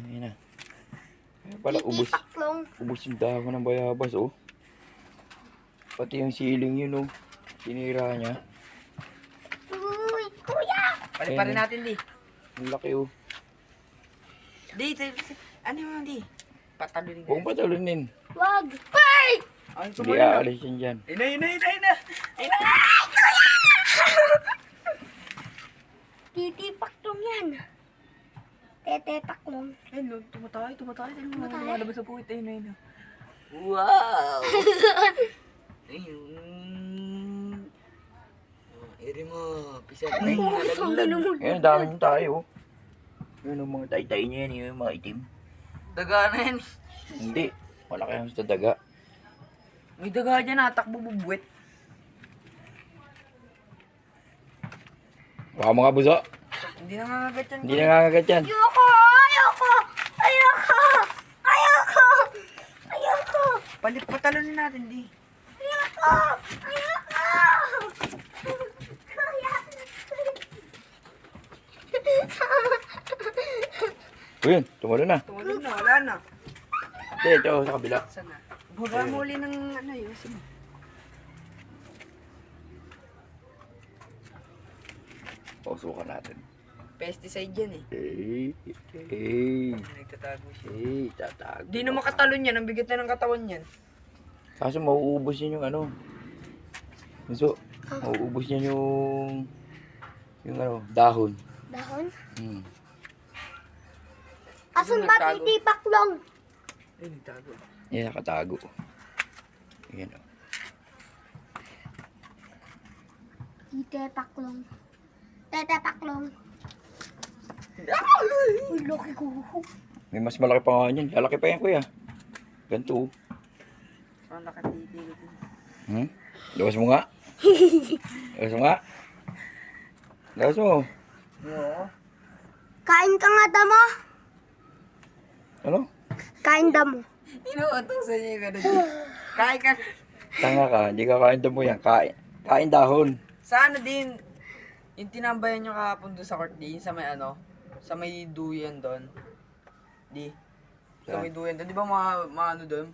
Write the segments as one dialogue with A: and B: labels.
A: Ayun na. Kaya pala ubos yung dahon ng bayabas, oh. Pati yung siling yun, oh. Sinira niya.
B: Uy, kuya!
C: Paliparin natin, di.
A: Ang laki, oh.
C: Di, ano mo, di? Patalunin
A: Huwag
C: ka.
A: patalunin.
B: Wag! Ay!
C: Ay,
A: Hindi aalis yan dyan.
C: Ina.
B: Titipaklong yan. Tetepaklong.
C: Ay, no, tumatay.
B: Tumatay?
C: Lumalabas sa puwit, ayun. Wow! Ayun. Eri mo, pisat na yun.
A: Ayun, dami yung tayo, oh. Yun ang mga tay-tay niya yan, yung mga itim.
C: Daga na yan.
A: Hindi. Malaki ang sa daga.
C: May daga dyan, natakbo bubuwit.
A: Baka mga buso.
C: Hindi nangangagat yan.
A: Hindi nangangagat yan.
B: Ayoko! Ayoko! Ayoko! Ayoko! Ayoko!
C: Patalunin natin, di.
B: Ayoko! Ayoko! Kuya!
A: O yun, tumalo na.
C: Tumalun na, wala na.
A: Hindi, ito sa kabila.
C: Sana. Baba mo uli ng ano yun. Sige.
A: Pausukan natin.
C: Pesticide yan eh. Nagtatago siya.
A: Tatago.
C: Di na makatalon yan. Ang bigat na ng katawan yan.
A: Kaso mauubos yan yung ano. So, mauubos yan yung ano, dahon.
B: Dahon?
A: Hmm.
B: Asan ba titipaklong?
C: Ay, nagtago.
A: Yan, nakatago. Yan, oh.
B: Titepaklong. Tetepaklong. Uy, laki ko.
A: May mas malaki pa nga yan. Lalaki pa yan, kuya. Ganito, oh.
C: Saan nakatitigil din?
A: Hmm? Lawas mo nga. Lawas mo nga. Lawas mo.
C: Oo.
B: Kain ka nga damo.
A: Ano?
B: Kain damo.
C: Inuutosan niya yung gano'n. Kain ka.
A: Tanga ka. Hindi ka kain damo yan. Kain dahon.
C: Sana din, yung tinambayan nyo kahapon doon sa court, di, sa may ano, sa may duyan doon. Di. Sa may duyan doon. Di ba mga ano doon?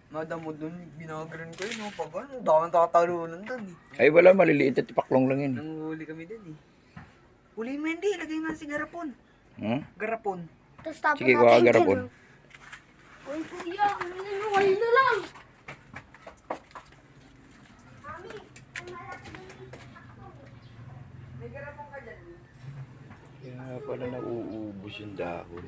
C: Mga damo doon, binagaran ko yun. Pag ano, dami nakatalunan doon eh.
A: Ay, wala. Maliliit at tipaklong lang yun.
C: Nanguhuli kami doon eh. Huli mo hindi, lagay mo si garapon.
A: Hmm?
C: Garapon.
B: Tapos tapos
A: Sige, kuha ka
B: natin
A: garapon.
B: dyan. Uy, kuya, ano na lang.
C: May garapon ka dyan.
A: Kaya pala nauubos yung dahon.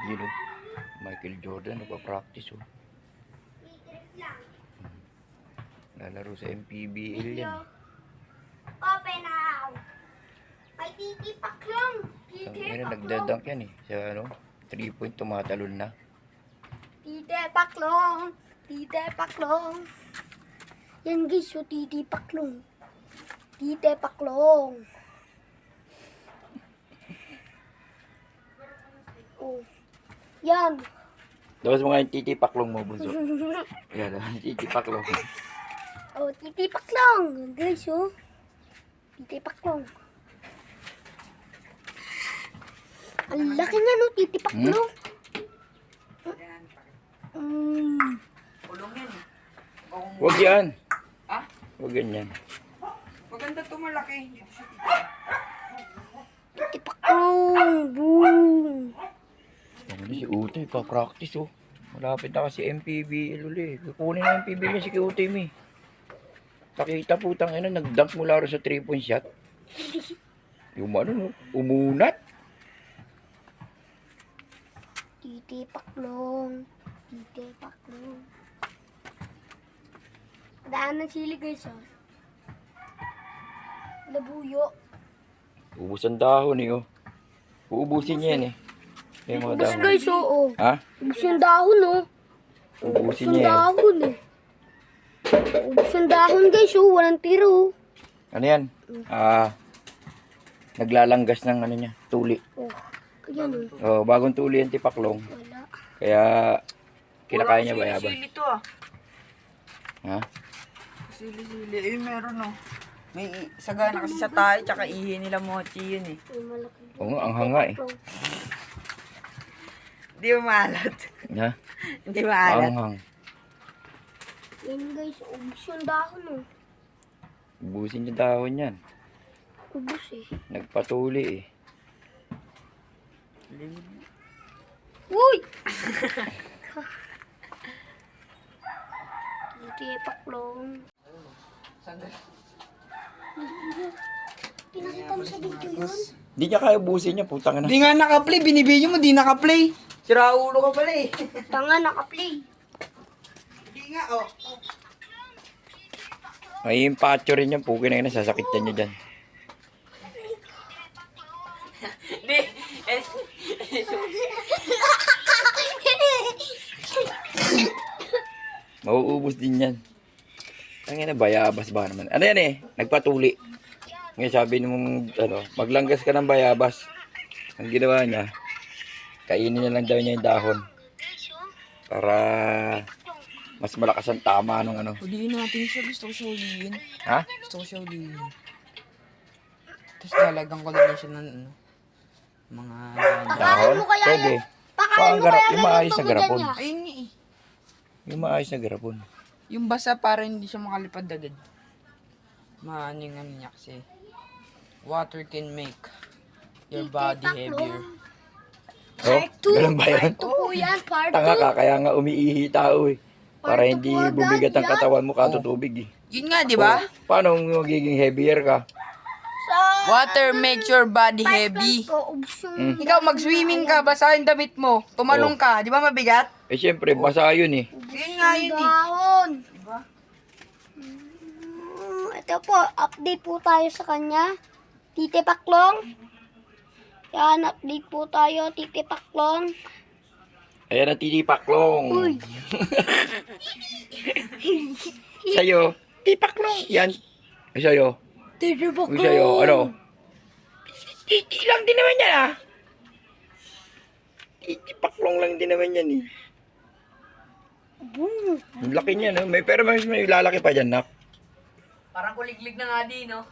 A: Yun, oh. Michael Jordan nagpa-practice, oh. Lalaro sa MPBL yan.
B: Open now. May titipaklong.
A: Ngayon nagdadunk yan, eh. Sa ano, 3-point tumatalon na.
B: Titipaklong. Titipaklong. Yan guys, so titipaklong. Titipaklong. Oh. Yan.
A: Tapos mo nga yung titipaklong mo, bunso. Yan, titipaklong.
B: Oh, titipaklong. Guys, oh. Titipaklong. Ang laki niya, no? Titipaklong.
C: Ulong yan eh.
A: Huwag yan.
C: Ah?
A: Huwag ganyan.
C: Maganda ito malaki. Dito siya tito.
B: Titipaklong. Boom.
A: Ano si Utoy, pa-practice, oh. Malapit na kasi MPBL uli. Kukunin na MPBL si Utoy, mi. Takita putang ina, nag-dunk mula rin sa 3-point shot. Yung ano, no? Umunat.
B: Titipaklong. Titipaklong. Daan ng sili guys, oh. Labuyo.
A: Ubus ang dahon, eh, oh. Uubusin niya yan, eh. Yung mga
B: Ubus
A: dahon.
B: guys, oo.
A: Ha?
B: Ubus yung dahon, oh.
A: Ubusin
B: Ubus yung
A: niya yan.
B: dahon, eh. Ubus yung dahon guys, oh. Walang tiro, oh.
A: Ano yan? Naglalanggas ng ano niya, tuli.
B: Oh, ayan, oh.
A: Oh, bagong tuli yung tipaklong.
B: Wala.
A: Kaya kinakain niya bayabas.
C: Sili to ah.
A: Ha?
C: Sili-sili. Eh, meron oh. May sagana kasi sa tayo, tsaka ihi nila mochi yun eh.
B: May malaki.
A: Oo nga, ang hanga eh.
C: Hindi ba maalat?
A: Ha?
C: Hindi maalat.
A: Anghang.
B: Yan guys, ubus yung dahon oh.
A: Ubusin yung dahon yan.
B: Ubus eh.
A: Nagpatuli eh.
B: Uy! Hindi paklong. Pinakita mo sa video yun?
A: Di niya kaya ubusin niya, putang na.
C: Di nga naka-play, binibidyo mo, di naka-play. Sira ulo ka pala eh.
B: Tanga, naka-play.
C: Di nga oh.
A: May impacho rin yan, puki na yun, sasakit niya dyan.
C: Di.
A: Mauubos din yan. Ang ina, bayabas ba naman? Ano yan eh? Nagpatuli. Ngayon sabi nung, maglanggas ka ng bayabas. Ang ginawa niya, kainin na lang daw niya yung dahon. Para mas malakas ang tama nung ano.
C: Huliin natin siya, gusto ko siya huliin.
A: Ha?
C: Gusto ko siya huliin. Tapos dalagang ko na din siya ng ano. Mga
A: Dahon?
B: mo kaya
A: Pwede.
B: Pakain mo kaya
A: Yung maayos na garapon.
B: niya.
C: ayun nga eh.
A: Yung maayos na garapon.
C: Yung basa para hindi siya makalipad agad. Maano yung ano niya kasi. Water can make your body heavier.
A: Oh, ganun ba yan?
B: Ito po yan, part
A: Tanga ka, kaya nga umiihi tao eh. Para
B: Part
A: hindi
B: two po agad
A: bumigat ang
B: yan.
A: katawan mo katutubig eh.
C: Yun nga, di ba?
A: Paano magiging heavier ka?
B: Sa
C: Water makes your body heavy.
B: ko, ubus yung
C: Ikaw, mag-swimming ka, basa yung damit mo. Tumalong ka, di ba mabigat?
A: Eh syempre, basa yun eh.
C: Yun nga yun eh.
B: dahon.
C: Diba?
B: Ito po, update po tayo sa kanya. Tite Paklong. Yan, update po tayo, Tite Paklong.
A: Ayan ang titipaklong.
B: Uy.
A: Sa'yo, tipaklong. Yan. Ay, sa'yo.
B: Tite
A: Uy, sa'yo, ano? Titi lang din naman yan ah. Titipaklong lang din naman yan eh.
B: Boom.
A: Ang laki niya no. Pero may lalaki pa dyan, nak.
C: Parang kuliglig na nga di, no?